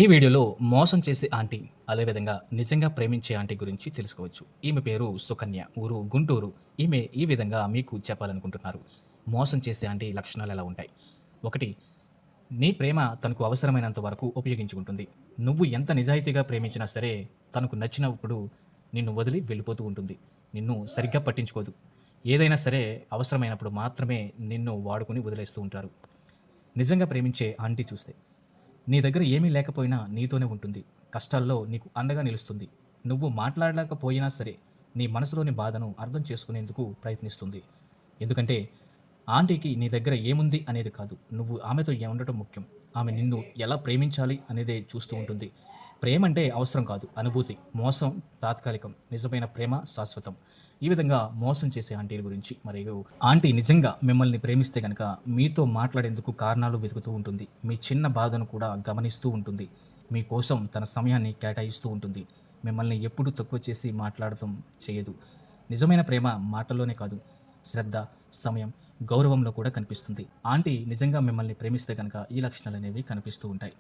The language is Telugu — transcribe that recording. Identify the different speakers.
Speaker 1: ఈ వీడియోలో మోసం చేసే ఆంటీ, అదేవిధంగా నిజంగా ప్రేమించే ఆంటీ గురించి తెలుసుకోవచ్చు. ఈమె పేరు సుకన్య. ఊరు గుంటూరు. ఈమె ఈ విధంగా మీకు చెప్పాలనుకుంటున్నారు. మోసం చేసే ఆంటీ లక్షణాలు ఎలా ఉంటాయి? 1. నీ ప్రేమ తనకు అవసరమైనంత వరకు ఉపయోగించుకుంటుంది. నువ్వు ఎంత నిజాయితీగా ప్రేమించినా సరే, తనకు నచ్చినప్పుడు నిన్ను వదిలి వెళ్ళిపోతూ ఉంటుంది. నిన్ను సరిగ్గా పట్టించుకోదు. ఏదైనా సరే అవసరమైనప్పుడు మాత్రమే నిన్ను వాడుకొని వదిలేస్తూ ఉంటారు. నిజంగా ప్రేమించే ఆంటీ చూస్తే నీ దగ్గర ఏమీ లేకపోయినా నీతోనే ఉంటుంది. కష్టాల్లో నీకు అండగా నిలుస్తుంది. నువ్వు మాట్లాడలేకపోయినా సరే, నీ మనసులోని బాధను అర్థం చేసుకునేందుకు ప్రయత్నిస్తుంది. ఎందుకంటే, ఆంటీకి నీ దగ్గర ఏముంది అనేది కాదు, నువ్వు ఆమెతో ఉండటం ముఖ్యం. ఆమె నిన్ను ఎలా ప్రేమించాలి అనేదే చూస్తూ ఉంటుంది. ప్రేమంటే అవసరం కాదు, అనుభూతి. మోసం తాత్కాలికం, నిజమైన ప్రేమ శాశ్వతం. ఈ విధంగా మోసం చేసే ఆంటీల గురించి. మరియు ఆంటీ నిజంగా మిమ్మల్ని ప్రేమిస్తే గనక మీతో మాట్లాడేందుకు కారణాలు వెతుకుతూ ఉంటుంది. మీ చిన్న బాధను కూడా గమనిస్తూ ఉంటుంది. మీకోసం తన సమయాన్ని కేటాయిస్తూ ఉంటుంది. మిమ్మల్ని ఎప్పుడూ తక్కువ చేసి మాట్లాడటం చేయదు. నిజమైన ప్రేమ మాటల్లోనే కాదు, శ్రద్ధ, సమయం, గౌరవంలో కూడా కనిపిస్తుంది. ఆంటీ నిజంగా మిమ్మల్ని ప్రేమిస్తే గనక ఈ లక్షణాలనేవి కనిపిస్తూ ఉంటాయి.